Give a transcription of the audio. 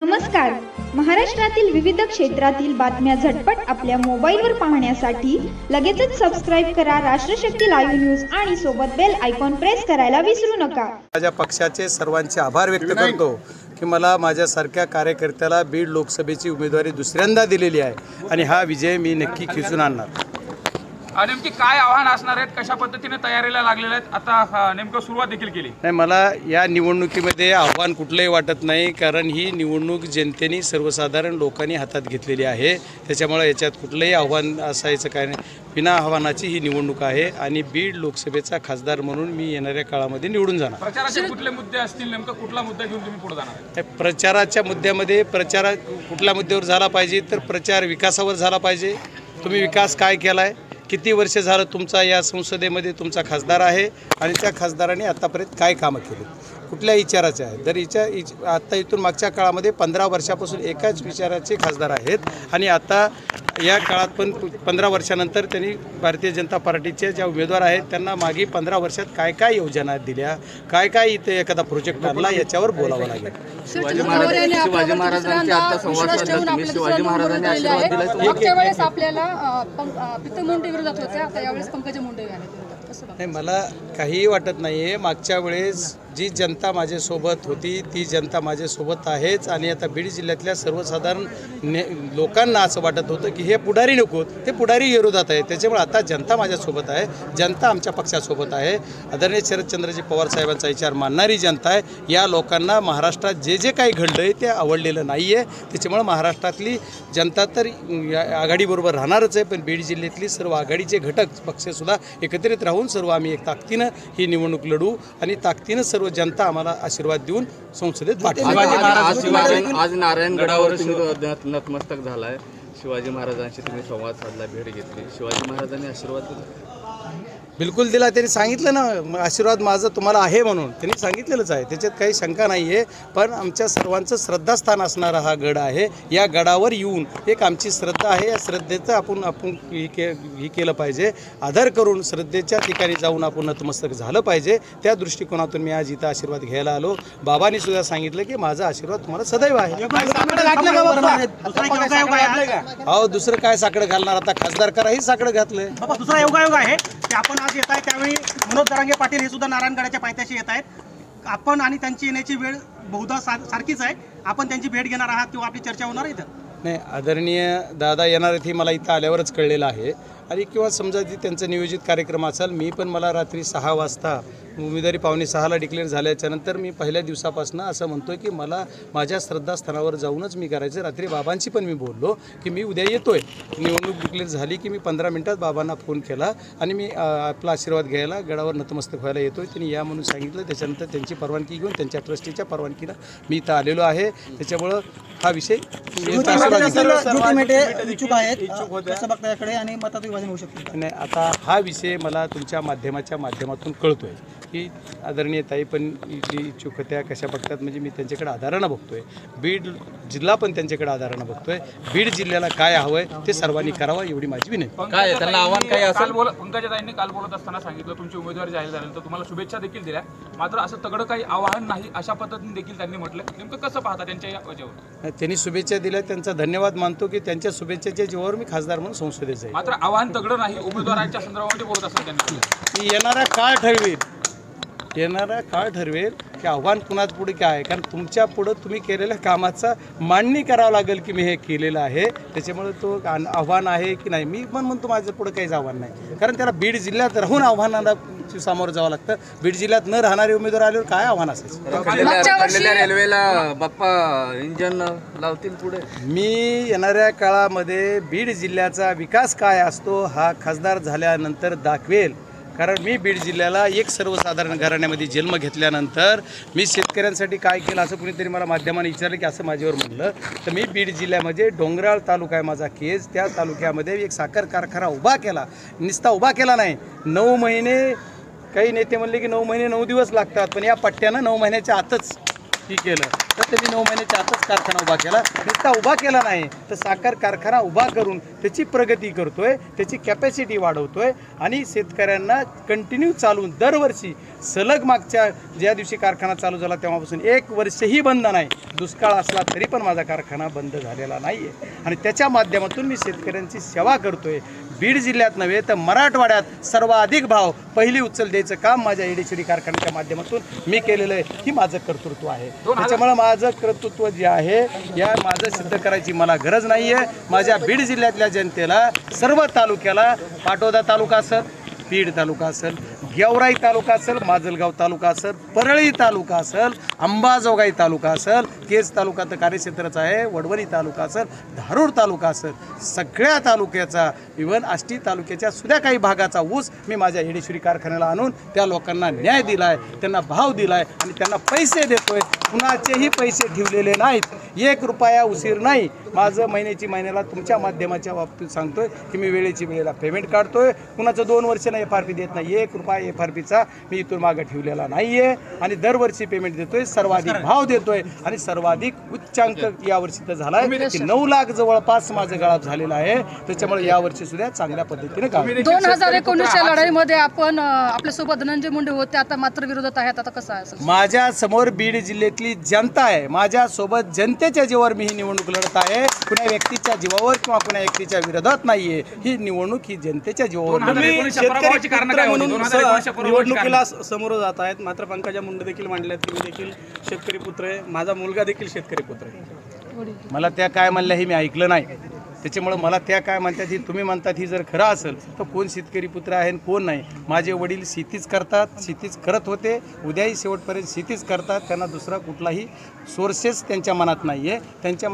नमस्कार. महाराष्ट्रातील विविध क्षेत्रातील बातम्या झटपट आपल्या मोबाईलवर पाहण्यासाठी लगेचच सबस्क्राईब करा राष्ट्रशक्ती लाईव्ह न्यूज आणि सोबत बेल आयकॉन प्रेस करायला विसरू नका. माझ्या पक्षाचे सर्वांचे आभार व्यक्त करतो की मला माझ्यासारख्या कार्यकर्त्याला बीड लोकसभेची उमेदवारी दुसऱ्यांदा दिलेली आहे आणि हा विजय मी नक्की खेचून आणणार. नेमकी काय आव्हान असणार आहेत, कशा पद्धतीने तयारीला लागलेले आहेत, आता नेमकं सुरुवात देखील केली नाही. मला या निवडणुकीमध्ये आव्हान कुठलंही वाटत नाही, कारण ही निवडणूक जनतेने सर्वसाधारण लोकांनी हातात घेतलेली आहे. त्याच्यामुळे याच्यात कुठलंही आव्हान असायचं काय नाही. बिना आव्हानाची ही निवडणूक आहे आणि बीड लोकसभेचा खासदार म्हणून मी येणाऱ्या काळामध्ये निवडून जाणार. प्रचाराचे कुठले मुद्दे असतील, नेमका कुठला मुद्दा घेऊन तुम्ही पुढे जाणार? प्रचाराच्या मुद्द्यामध्ये प्रचार कुठल्या मुद्द्यावर झाला पाहिजे तर प्रचार विकासावर झाला पाहिजे. तुम्ही विकास काय केला आहे, किती वर्ष झालं तुमचा या संसदेमध्ये तुमचा खासदार आहे आणि त्या खासदाराने आत्तापर्यंत काय कामं केली, कुठल्या विचाराचे आहे. तर आत्ता इथून मागच्या काळामध्ये 15 वर्षापासून एकाच विचाराचे खासदार आहेत आणि आता या काळात पण 15 वर्षानंतर त्यांनी भारतीय जनता पार्टीचे ज्या उमेदवार आहेत त्यांना मागे 15 वर्षात काय काय योजना दिल्या, काय काय इथे एखादा प्रोजेक्ट आणला, याच्यावर बोलावं लागेल. शिवाजी महाराजांचे आता संवाद साधला तुम्ही. शिवाजी महाराजांनी आशीर्वाद दिला. मागच्या वेळेस आपल्याला प्रीतम मुंडे विरोधात होते, आता यावेळेस पंकजा मुंडे नाही. मला काहीही वाटत नाही आहे. मागच्या वेळेस जी जनता माझ्यासोबत होती ती जनता माझ्यासोबत आहेच आणि आता बीड जिल्ह्यातल्या सर्वसाधारण लोकांना असं वाटत होतं की हे पुढारी नको, ते पुढारी विरोधात आहे. त्याच्यामुळे आता जनता माझ्यासोबत आहे, जनता आमच्या पक्षासोबत आहे. आदरणीय शरदचंद्रजी पवार साहेबांचा विचार मानणारी जनता आहे. या लोकांना महाराष्ट्रात जे जे काही घडलं आहे ते आवडलेलं नाही आहे. त्याच्यामुळे महाराष्ट्रातली जनता तर आघाडीबरोबर राहणारच आहे, पण बीड जिल्ह्यातली सर्व आघाडीचे घटक पक्षसुद्धा एकत्रित राहून सर्व आम्ही एक ताकदीनं ही निवडणूक लढू आणि ताकदीनं सर्व जनता आम्हाला आशीर्वाद देऊन संसदेत पाठवा. आज नारायणगडावर तुम्ही नतमस्तक झालाय. शिवाजी महाराजांशी तुम्ही संवाद साधला, भेट घेतली. शिवाजी महाराजांनी आशीर्वाद दिला? बिलकुल दिला. त्यांनी सांगितलं ना, आशीर्वाद माझा तुम्हाला आहे म्हणून त्यांनी सांगितलेलंच आहे, त्याच्यात काही शंका नाही आहे. पण आमच्या सर्वांचं श्रद्धास्थान असणारा हा गड आहे. या गडावर येऊन एक आमची श्रद्धा आहे, या श्रद्धेचं आपण ही केलं पाहिजे. आदर करून श्रद्धेच्या ठिकाणी जाऊन आपण नतमस्तक झालं पाहिजे. त्या दृष्टिकोनातून मी आज इथं आशीर्वाद घ्यायला आलो. बाबांनी सुद्धा सांगितलं की माझा आशीर्वाद तुम्हाला सदैव आहे. अहो, दुसरं काय साकडं घालणार, आता खासदार कराही साकडं घातलंय. दुसरा योगायोग आहे की आपण आज येत आहे त्यावेळी मनोज जरांगे पाटील हे सुद्धा नारायणगडाच्या पायथ्याशी येत आहेत. आपण आणि त्यांची येण्याची वेळ बहुधा सारखीच आहे. आपण त्यांची भेट घेणार आहात किंवा आपली चर्चा होणार इथं? नाही, आदरणीय दादा येणार आहेत हे मला इथं आल्यावरच कळलेलं आहे. आणि किंवा समजा ती त्यांचा नियोजित कार्यक्रम असेल. मला रात्री 6 वाजता उमेदवारी 5:45ला डिक्लेअर झाल्याच्यानंतर मी पहिल्या दिवसापासून असं म्हणतो की मला माझ्या श्रद्धास्थानावर जाऊनच मी करायचं. रात्री बाबांशी पण मी बोललो की मी उद्या येतोय. निवडणूक डिक्लेअर झाली की मी 15 मिनिटात बाबांना फोन केला आणि मी आपला आशीर्वाद घ्यायला गडावर नतमस्तक व्हायला येतोय. त्यांनी या म्हणून सांगितलं. त्याच्यानंतर त्यांची परवानगी घेऊन त्यांच्या ट्रस्टीच्या परवानगीनं मी इथं आलेलो आहे. त्याच्यामुळं हा विषय नाही. आता हा विषय मला तुमच्या माध्यमातून कळतोय की आदरणीय ताई पण जी इच्छुक होत्या कशा बघतात, म्हणजे मी त्यांच्याकडे आधारानं बघतोय. बीड जिल्हा पण त्यांच्याकडे आधारानं बघतोय. बीड जिल्ह्याला काय हवंय ते सर्वांनी करावं एवढी माझी विनंती. काय त्यांना आव्हान काय असेल? पंकजाताईंनी काल बोलत असताना सांगितलं तुमची उमेदवारी जाहीर झाल्यानंतर तुम्हाला शुभेच्छा देखील दिल्या, मात्र असं तगडं काही आव्हान नाही अशा पद्धतीने देखील त्यांनी म्हटलं. नेमकं कसं पाहता त्यांच्या या वजेवर? त्यांनी शुभेच्छा दिल्या, त्यांचा धन्यवाद मानतो की त्यांच्या शुभेच्छाच्या जीवावर मी खासदार म्हणून संसदेत जाईल. मात्र आव्हान तगडं नाही, उमेदवारांच्या संदर्भामध्ये बोलत असतात त्यांनी. येणारा काळ ठरवेल की आव्हान कुणाच पुढे काय आहे. कारण तुमच्या पुढं तुम्ही केलेल्या कामाचा मांडणी करावं लागेल की मी हे केलेलं आहे. त्याच्यामुळे तो आव्हान आहे की नाही. मी पण म्हणतो माझं पुढं काहीच आव्हान नाही, कारण त्याला बीड जिल्ह्यात राहून आव्हानाला सामोरं जावं लागतं. बीड जिल्ह्यात न राहणारे उमेदवार आल्यावर काय आव्हान असायचं? रेल्वेला बाप्पा इंजन लावतील पुढे. मी येणाऱ्या काळामध्ये बीड जिल्ह्याचा विकास काय असतो हा खासदार झाल्यानंतर दाखवेल. कारण मी बीड जिल्ह्याला एक सर्वसाधारण घराण्यामध्ये जन्म घेतल्यानंतर मी शेतकऱ्यांसाठी काय केलं असं कुणीतरी मला माध्यमाने विचारलं की असं माझ्यावर म्हणलं, तर मी बीड जिल्ह्यामध्ये डोंगराळ तालुका आहे माझा केज, त्या तालुक्यामध्ये एक साखर कारखाना उभा केला. नुसता उभा केला नाही, 9 महिने, काही नेते म्हणले की 9 महिने 9 दिवस लागतात, पण या पट्ट्यानं 9 महिन्याच्या आतच ही केलं. तर त्यांनी 9 महिन्याच्या आतच कारखाना उभा केला. नुसता उभा केला नाही तर साखर कारखाना उभा करून त्याची प्रगती करतोय, त्याची कॅपॅसिटी वाढवतोय आणि शेतकऱ्यांना कंटिन्यू चालवून दरवर्षी सलग मागच्या ज्या दिवशी कारखाना चालू झाला तेव्हापासून 1 वर्षही बंद नाही. दुष्काळ असला तरी पण माझा कारखाना बंद झालेला नाही आहे आणि त्याच्या माध्यमातून मी शेतकऱ्यांची सेवा करतोय. बीड जिल्ह्यात नव्हे तर मराठवाड्यात सर्वाधिक भाव पहिली उचल द्यायचं काम माझ्या एडीसीडी कारखान्याच्या माध्यमातून मी केलेलं आहे. ही माझं कर्तृत्व आहे. त्याच्यामुळे माझं कर्तृत्व जे आहे या माझं सिद्ध करायची मला गरज नाही आहे. माझ्या बीड जिल्ह्यातल्या जनतेला, सर्व तालुक्याला, पाटोदा तालुका असेल, बीड तालुका असेल, गेवराई तालुका असेल, माजलगाव तालुका असेल, परळी तालुका असेल, अंबाजोगाई तालुका असेल, केज तालुका तर कार्यक्षेत्रच आहे, वडवणी तालुका असेल, धारूर तालुका असेल, सगळ्या तालुक्याचा, इव्हन आष्टी तालुक्याच्या सुद्धा काही भागाचा ऊस मी माझ्या एडीश्वरी कारखान्याला आणून त्या लोकांना न्याय दिला आहे, त्यांना भाव दिला आहे आणि त्यांना पैसे देतोय. कुणाचेही पैसे ठेवलेले नाहीत. 1 रुपया उशीर नाही. माझं महिन्याला तुमच्या माध्यमाच्या बाबतीत सांगतोय की मी वेळेला पेमेंट काढतोय. कुणाचं 2 वर्ष नाही FRP देत नाही. 1 रुपया FRPचा मी इथून मागं ठेवलेला नाही आहे आणि दरवर्षी पेमेंट देतोय, सर्वाधिक भाव देतोय आणि सर्वाधिक उच्चांक यावर्षी तर झाला आहे की 9 लाख जवळपास माझं गळाप झालेला आहे. त्याच्यामुळे यावर्षी सुद्धा चांगल्या पद्धतीने काम. 2019च्या लढाईमध्ये आपण आपल्यासोबत धनंजय मुंडे होते, आता मात्र विरोधात आहेत. आता कसं आहे? माझ्या समोर बीड जिल्ह्यातली जनता आहे. माझ्यासोबत जनतेच्या जीवावर मी ही निवडणूक लढत आहे. कुणा व्यक्तीच्या जीवावर किंवा कुणा व्यक्तीच्या विरोधात नाहीये. ही निवडणूक ही जनतेच्या जीवावर. निवडणुकीला समोर जात आहेत. मात्र पंकजा मुंडे देखील मांडल्यात की मी देखील शेतकरी पुत्र आहे, माझा मुलगा देखील शेतकरी पुत्र आहे. मला त्या काय म्हणल्या हे मी ऐकलं नाही. त्याच्यामुळं मला त्या काय म्हणतात ही तुम्ही म्हणतात ही जर खरं असेल तर कोण शेतकरी पुत्र आहे आणि कोण नाही. माझे वडील शेतीच करतात, शेतीच करत होते, उद्याही शेवटपर्यंत शेतीच करतात. त्यांना दुसरा कुठलाही सोर्सेस त्यांच्या मनात नाही आहे. त्यांच्या